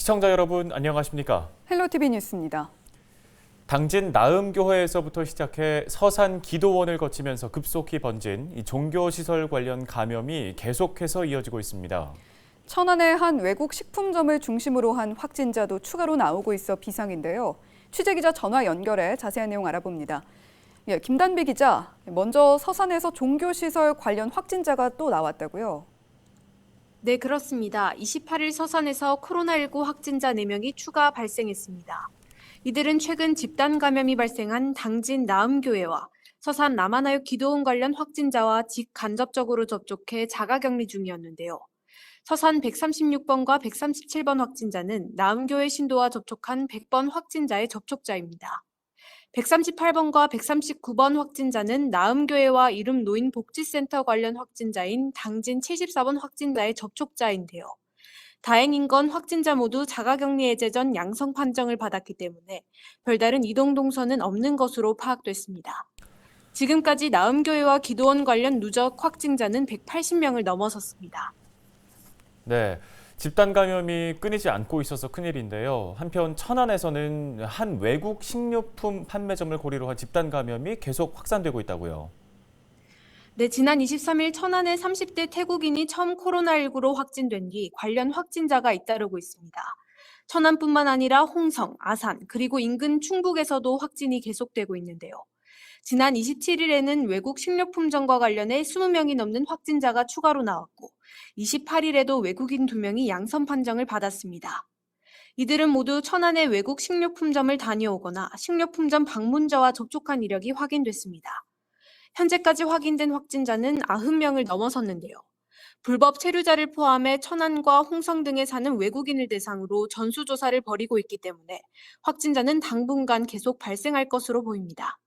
시청자 여러분 안녕하십니까? 헬로티비 뉴스입니다. 당진 나음교회에서부터 시작해 서산 기도원을 거치면서 급속히 번진 이 종교시설 관련 감염이 계속해서 이어지고 있습니다. 천안의 한 외국 식품점을 중심으로 한 확진자도 추가로 나오고 있어 비상인데요. 취재기자 전화 연결해 자세한 내용 알아봅니다. 김단비 기자, 먼저 서산에서 종교시설 관련 확진자가 또 나왔다고요? 네, 그렇습니다. 28일 서산에서 코로나19 확진자 4명이 추가 발생했습니다. 이들은 최근 집단 감염이 발생한 당진 나음교회와 서산 남한아육 기도원 관련 확진자와 직간접적으로 접촉해 자가격리 중이었는데요. 서산 136번과 137번 확진자는 나음교회 신도와 접촉한 100번 확진자의 접촉자입니다. 138번과 139번 확진자는 나음교회와 이름 노인복지센터 관련 확진자인 당진 74번 확진자의 접촉자인데요. 다행인 건 확진자 모두 자가격리 해제 전 양성 판정을 받았기 때문에 별다른 이동 동선은 없는 것으로 파악됐습니다. 지금까지 나음교회와 기도원 관련 누적 확진자는 180명을 넘어섰습니다. 네, 집단 감염이 끊이지 않고 있어서 큰일인데요. 한편 천안에서는 한 외국 식료품 판매점을 고리로 한 집단 감염이 계속 확산되고 있다고요. 네, 지난 23일 천안의 30대 태국인이 처음 코로나19로 확진된 뒤 관련 확진자가 잇따르고 있습니다. 천안뿐만 아니라 홍성, 아산, 그리고 인근 충북에서도 확진이 계속되고 있는데요. 지난 27일에는 외국 식료품점과 관련해 20명이 넘는 확진자가 추가로 나왔고 28일에도 외국인 2명이 양성 판정을 받았습니다. 이들은 모두 천안의 외국 식료품점을 다녀오거나 식료품점 방문자와 접촉한 이력이 확인됐습니다. 현재까지 확인된 확진자는 90명을 넘어섰는데요. 불법 체류자를 포함해 천안과 홍성 등에 사는 외국인을 대상으로 전수조사를 벌이고 있기 때문에 확진자는 당분간 계속 발생할 것으로 보입니다.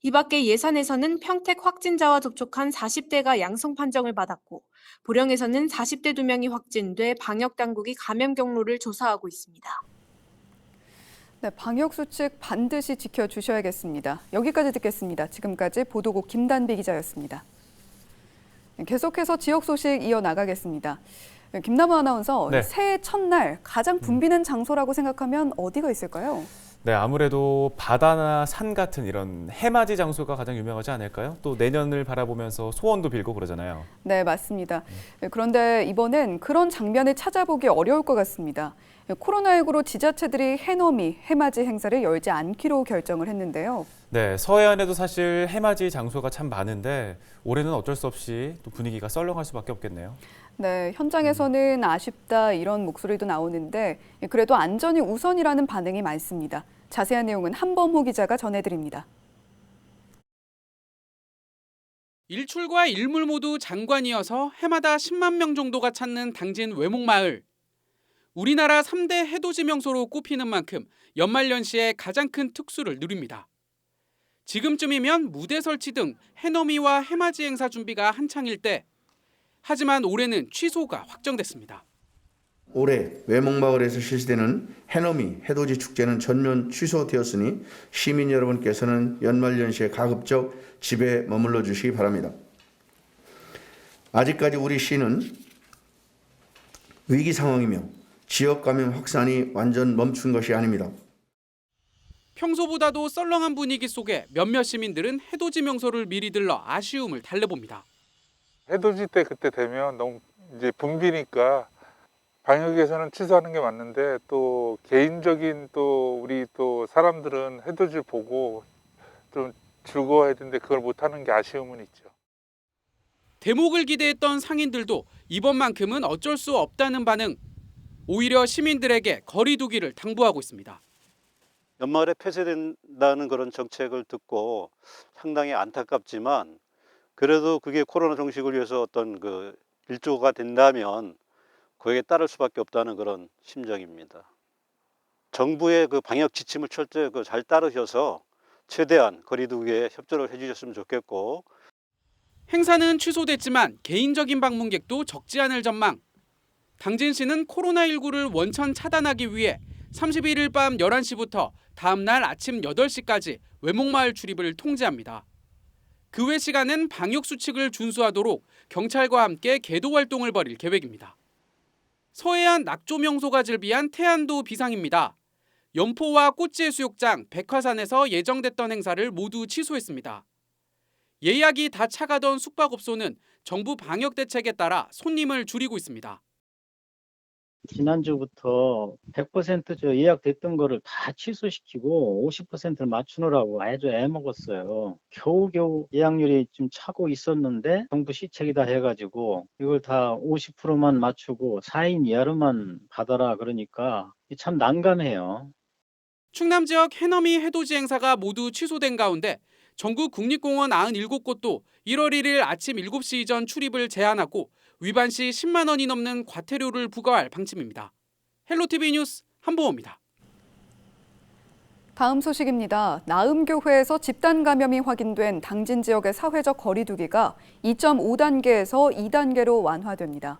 이 밖에 예산에서는 평택 확진자와 접촉한 40대가 양성 판정을 받았고 보령에서는 40대 2명이 확진돼 방역당국이 감염 경로를 조사하고 있습니다. 네, 방역수칙 반드시 지켜주셔야겠습니다. 여기까지 듣겠습니다. 지금까지 보도국 김단비 기자였습니다. 계속해서 지역 소식 이어나가겠습니다. 김남우 아나운서, 네. 새해 첫날 가장 붐비는 장소라고 생각하면 어디가 있을까요? 네, 아무래도 바다나 산 같은 이런 해맞이 장소가 가장 유명하지 않을까요? 또 내년을 바라보면서 소원도 빌고 그러잖아요. 네, 맞습니다. 그런데 이번엔 그런 장면을 찾아보기 어려울 것 같습니다. 코로나19로 지자체들이 해넘이, 해맞이 행사를 열지 않기로 결정을 했는데요. 네, 서해안에도 사실 해맞이 장소가 참 많은데 올해는 어쩔 수 없이 또 분위기가 썰렁할 수밖에 없겠네요. 네, 현장에서는 아쉽다 이런 목소리도 나오는데 그래도 안전이 우선이라는 반응이 많습니다. 자세한 내용은 한범호 기자가 전해드립니다. 일출과 일몰 모두 장관이어서 해마다 10만 명 정도가 찾는 당진 외목마을. 우리나라 3대 해돋이 명소로 꼽히는 만큼 연말연시에 가장 큰 특수를 누립니다. 지금쯤이면 무대 설치 등 해넘이와 해맞이 행사 준비가 한창일 때, 하지만 올해는 취소가 확정됐습니다. 올해 외목마을에서 실시되는 해넘이 해돋이 축제는 전면 취소되었으니 시민 여러분께서는 연말연시에 가급적 집에 머물러 주시기 바랍니다. 아직까지 우리 시는 위기 상황이며 지역 감염 확산이 완전 멈춘 것이 아닙니다. 평소보다도 썰렁한 분위기 속에 몇몇 시민들은 해돋이 명소를 미리 들러 아쉬움을 달래봅니다. 해돋이 때 그때 되면 너무 이제 붐비니까 방역에서는 취소하는 게 맞는데 또 개인적인 또 우리 또 사람들은 해돋이를 보고 좀 즐거워해야 되는데 그걸 못하는 게 아쉬움은 있죠. 대목을 기대했던 상인들도 이번만큼은 어쩔 수 없다는 반응. 오히려 시민들에게 거리 두기를 당부하고 있습니다. 연말에 폐쇄된다는 그런 정책을 듣고 상당히 안타깝지만 그래도 그게 코로나 종식을 위해서 어떤 그 일조가 된다면 거기에 따를 수밖에 없다는 그런 심정입니다. 정부의 그 방역 지침을 철저히 잘 따르셔서 최대한 거리 두기에 협조를 해주셨으면 좋겠고. 행사는 취소됐지만 개인적인 방문객도 적지 않을 전망. 당진시는 코로나19를 원천 차단하기 위해 31일 밤 11시부터 다음 날 아침 8시까지 외목마을 출입을 통제합니다. 그 외 시간은 방역 수칙을 준수하도록 경찰과 함께 계도 활동을 벌일 계획입니다. 서해안 낙조명소가 즐비한 태안도 비상입니다. 연포와 꽃제수욕장, 백화산에서 예정됐던 행사를 모두 취소했습니다. 예약이 다 차가던 숙박업소는 정부 방역 대책에 따라 손님을 줄이고 있습니다. 지난주부터 100% 예약됐던 거를 다 취소시키고 50%를 맞추느라고 아주 애먹었어요. 겨우겨우 예약률이 좀 차고 있었는데 정부 시책이다 해가지고 이걸 다 50%만 맞추고 4인 이하로만 받아라 그러니까 참 난감해요. 충남 지역 해넘이 해돋이 행사가 모두 취소된 가운데 전국 국립공원 97곳도 1월 1일 아침 7시 이전 출입을 제한하고 위반 시 10만 원이 넘는 과태료를 부과할 방침입니다. 헬로티비 뉴스 한보호입니다. 다음 소식입니다. 나음교회에서 집단 감염이 확인된 당진 지역의 사회적 거리 두기가 2.5단계에서 2단계로 완화됩니다.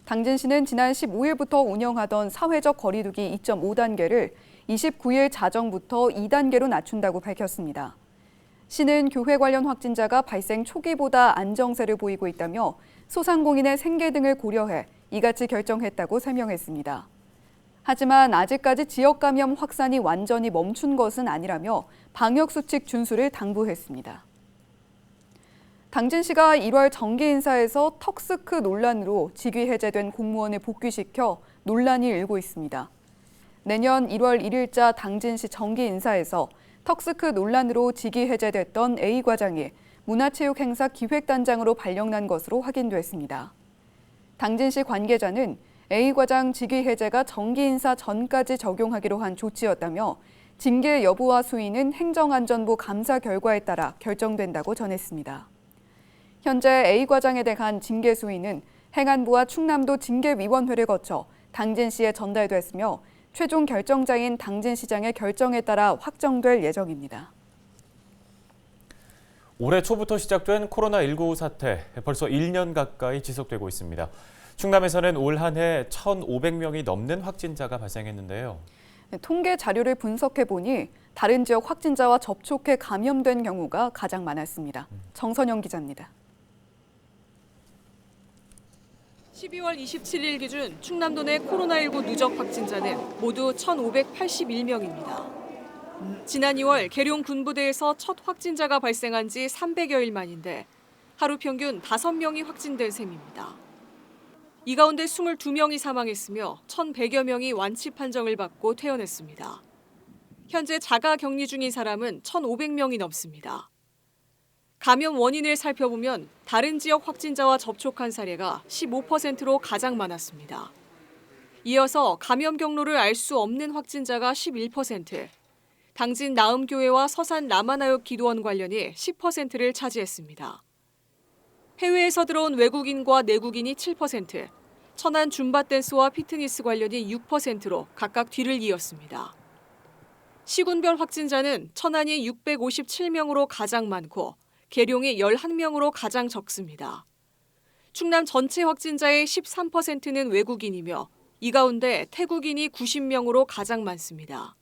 당진시는 지난 15일부터 운영하던 사회적 거리 두기 2.5단계를 29일 자정부터 2단계로 낮춘다고 밝혔습니다. 시는 교회 관련 확진자가 발생 초기보다 안정세를 보이고 있다며 소상공인의 생계 등을 고려해 이같이 결정했다고 설명했습니다. 하지만 아직까지 지역 감염 확산이 완전히 멈춘 것은 아니라며 방역수칙 준수를 당부했습니다. 당진시가 1월 정기인사에서 턱스크 논란으로 직위 해제된 공무원을 복귀시켜 논란이 일고 있습니다. 내년 1월 1일자 당진시 정기인사에서 턱스크 논란으로 직위 해제됐던 A 과장이 문화체육행사 기획단장으로 발령난 것으로 확인됐습니다. 당진시 관계자는 A 과장 직위 해제가 정기인사 전까지 적용하기로 한 조치였다며 징계 여부와 수위는 행정안전부 감사 결과에 따라 결정된다고 전했습니다. 현재 A 과장에 대한 징계 수위는 행안부와 충남도 징계위원회를 거쳐 당진시에 전달됐으며 최종 결정자인 당진시장의 결정에 따라 확정될 예정입니다. 올해 초부터 시작된 코로나19 사태, 벌써 1년 가까이 지속되고 있습니다. 충남에서는 올 한 해 1,500명이 넘는 확진자가 발생했는데요. 통계 자료를 분석해 보니 다른 지역 확진자와 접촉해 감염된 경우가 가장 많았습니다. 정선영 기자입니다. 12월 27일 기준 충남도 내 코로나19 누적 확진자는 모두 1,581명입니다. 지난 2월 계룡 군부대에서 첫 확진자가 발생한 지 300여일 만인데 하루 평균 5명이 확진된 셈입니다. 이 가운데 22명이 사망했으며 1,100여 명이 완치 판정을 받고 퇴원했습니다. 현재 자가 격리 중인 사람은 1,500명이 넘습니다. 감염 원인을 살펴보면 다른 지역 확진자와 접촉한 사례가 15%로 가장 많았습니다. 이어서 감염 경로를 알 수 없는 확진자가 11%, 당진 나음교회와 서산 라마나욕 기도원 관련이 10%를 차지했습니다. 해외에서 들어온 외국인과 내국인이 7%, 천안 줌바댄스와 피트니스 관련이 6%로 각각 뒤를 이었습니다. 시군별 확진자는 천안이 657명으로 가장 많고 계룡이 11명으로 가장 적습니다. 충남 전체 확진자의 13%는 외국인이며 이 가운데 태국인이 90명으로 가장 많습니다.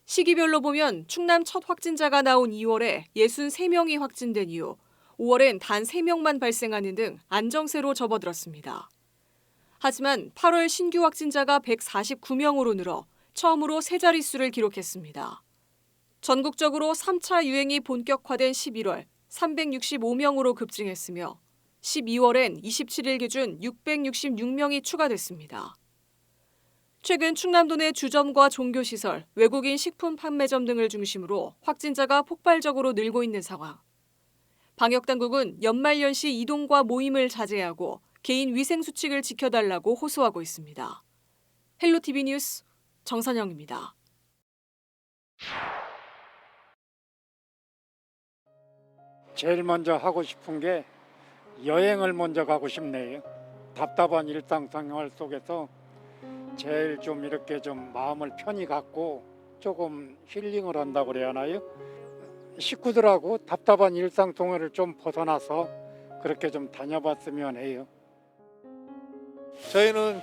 시기별로 보면 충남 첫 확진자가 나온 2월에 63명이 확진된 이후 5월엔 단 3명만 발생하는 등 안정세로 접어들었습니다. 하지만 8월 신규 확진자가 149명으로 늘어 처음으로 세 자릿수를 기록했습니다. 전국적으로 3차 유행이 본격화된 11월 365명으로 급증했으며 12월엔 27일 기준 666명이 추가됐습니다. 최근 충남도 내 주점과 종교시설, 외국인 식품 판매점 등을 중심으로 확진자가 폭발적으로 늘고 있는 상황. 방역당국은 연말연시 이동과 모임을 자제하고 개인 위생수칙을 지켜달라고 호소하고 있습니다. 헬로티비 뉴스 정선영입니다. 제일 먼저 하고 싶은 게 여행을 먼저 가고 싶네요. 답답한 일상생활 속에서 제일 좀 이렇게 좀 마음을 편히 갖고 조금 힐링을 한다고 그래야 하나요? 식구들하고 답답한 일상생활을 좀 벗어나서 그렇게 좀 다녀봤으면 해요. 저희는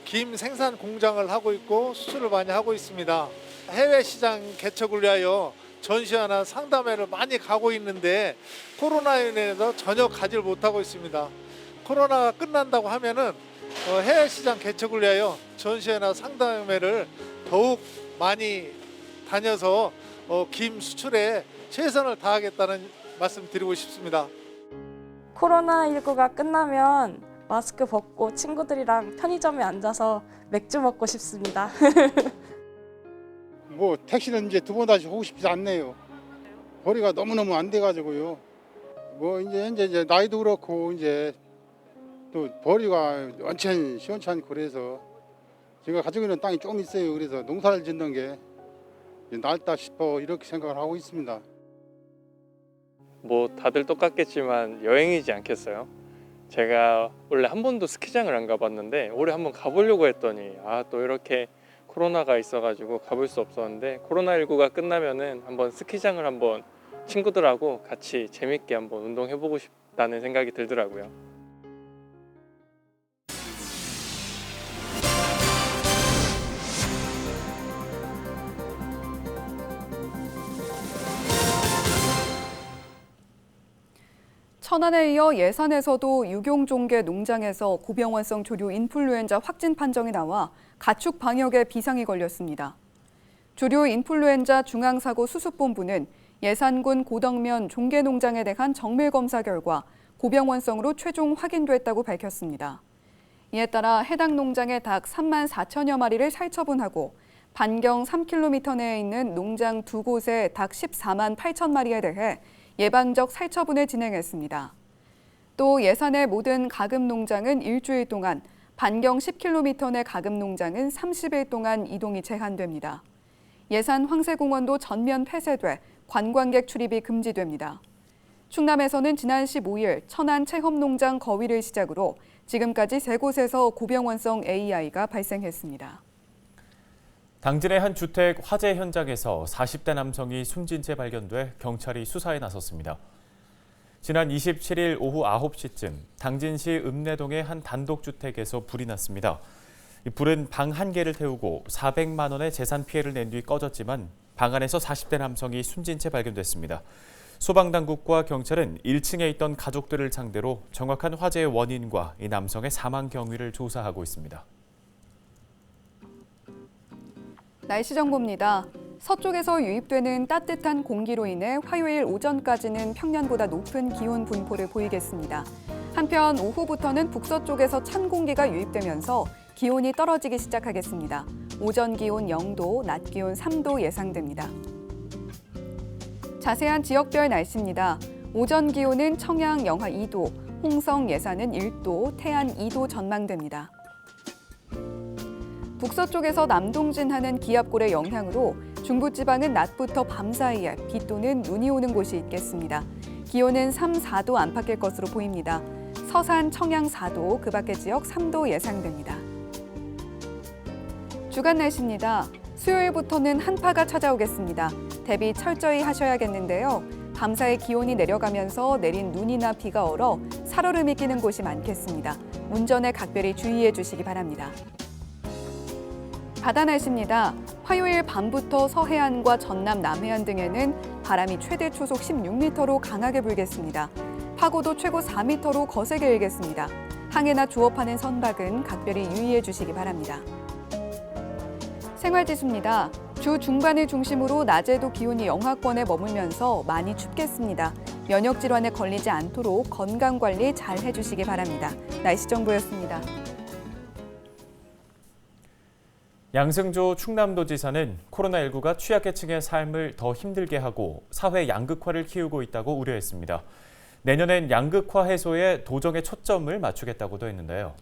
김 생산 공장을 하고 있고 수출을 많이 하고 있습니다. 해외 시장 개척을 위하여 전시회나 상담회를 많이 가고 있는데 코로나로 인해서 전혀 가지를 못하고 있습니다. 코로나가 끝난다고 하면은 해외 시장 개척을 위하여 전시회나 상담회를 더욱 많이 다녀서 김 수출에 최선을 다하겠다는 말씀 드리고 싶습니다. 코로나19가 끝나면 마스크 벗고 친구들이랑 편의점에 앉아서 맥주 먹고 싶습니다. 뭐 택시는 이제 두 번 다시 하고 싶지 않네요. 거리가 너무너무 안 돼가지고요. 뭐 이제 나이도 그렇고 이제 또 벌이가 원천 시원찮고 그래서 제가 가지고 있는 땅이 좀 있어요. 그래서 농사를 짓는 게 낫다 싶어 이렇게 생각을 하고 있습니다. 뭐 다들 똑같겠지만 여행이지 않겠어요? 제가 원래 한 번도 스키장을 안 가봤는데 올해 한번 가보려고 했더니 또 이렇게 코로나가 있어가지고 가볼 수 없었는데 코로나19가 끝나면은 한번 스키장을 한번 친구들하고 같이 재밌게 한번 운동해보고 싶다는 생각이 들더라고요. 천안에 이어 예산에서도 유경종계 농장에서 고병환성 조류 인플루엔자 확진 판정이 나와 가축 방역에 비상이 걸렸습니다. 조류 인플루엔자 중앙사고수습본부는 예산군 고덕면 종계농장에 대한 정밀 검사 결과 고병환성으로 최종 확인됐다고 밝혔습니다. 이에 따라 해당 농장의 닭 3만 4천여 마리를 살처분하고 반경 3km 내에 있는 농장 2곳의 닭 14만 8천 마리에 대해 예방적 살처분을 진행했습니다. 또 예산의 모든 가금 농장은 일주일 동안, 반경 10km 내 가금 농장은 30일 동안 이동이 제한됩니다. 예산 황새공원도 전면 폐쇄돼 관광객 출입이 금지됩니다. 충남에서는 지난 15일 천안 체험농장 거위를 시작으로 지금까지 3곳에서 고병환성 AI가 발생했습니다. 당진의 한 주택 화재 현장에서 40대 남성이 숨진 채 발견돼 경찰이 수사에 나섰습니다. 지난 27일 오후 9시쯤 당진시 읍내동의 한 단독주택에서 불이 났습니다. 이 불은 방 1개를 태우고 400만 원의 재산 피해를 낸 뒤 꺼졌지만 방 안에서 40대 남성이 숨진 채 발견됐습니다. 소방당국과 경찰은 1층에 있던 가족들을 상대로 정확한 화재의 원인과 이 남성의 사망 경위를 조사하고 있습니다. 날씨 정보입니다. 서쪽에서 유입되는 따뜻한 공기로 인해 화요일 오전까지는 평년보다 높은 기온 분포를 보이겠습니다. 한편 오후부터는 북서쪽에서 찬 공기가 유입되면서 기온이 떨어지기 시작하겠습니다. 오전 기온 0도, 낮 기온 3도 예상됩니다. 자세한 지역별 날씨입니다. 오전 기온은 청양 영하 2도, 홍성 예산은 1도, 태안 2도 전망됩니다. 북서쪽에서 남동진하는 기압골의 영향으로 중부지방은 낮부터 밤 사이에 비 또는 눈이 오는 곳이 있겠습니다. 기온은 3, 4도 안팎일 것으로 보입니다. 서산, 청양 4도, 그 밖의 지역 3도 예상됩니다. 주간 날씨입니다. 수요일부터는 한파가 찾아오겠습니다. 대비 철저히 하셔야겠는데요. 밤사이 기온이 내려가면서 내린 눈이나 비가 얼어 살얼음이 끼는 곳이 많겠습니다. 운전에 각별히 주의해 주시기 바랍니다. 바다 날씨입니다. 화요일 밤부터 서해안과 전남 남해안 등에는 바람이 최대 초속 16m로 강하게 불겠습니다. 파고도 최고 4m로 거세게 일겠습니다. 항해나 조업하는 선박은 각별히 유의해 주시기 바랍니다. 생활지수입니다. 주 중반을 중심으로 낮에도 기온이 영하권에 머물면서 많이 춥겠습니다. 면역 질환에 걸리지 않도록 건강 관리 잘 해주시기 바랍니다. 날씨 정보였습니다. 양승조 충남도지사는 코로나19가 취약계층의 삶을 더 힘들게 하고 사회 양극화를 키우고 있다고 우려했습니다. 내년엔 양극화 해소에 도정의 초점을 맞추겠다고도 했는데요.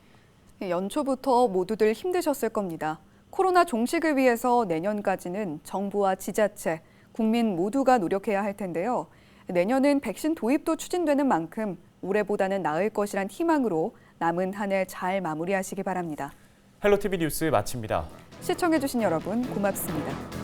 연초부터 모두들 힘드셨을 겁니다. 코로나 종식을 위해서 내년까지는 정부와 지자체, 국민 모두가 노력해야 할 텐데요. 내년은 백신 도입도 추진되는 만큼 올해보다는 나을 것이란 희망으로 남은 한 해 잘 마무리하시기 바랍니다. 헬로티비 뉴스 마칩니다. 시청해주신 여러분 고맙습니다.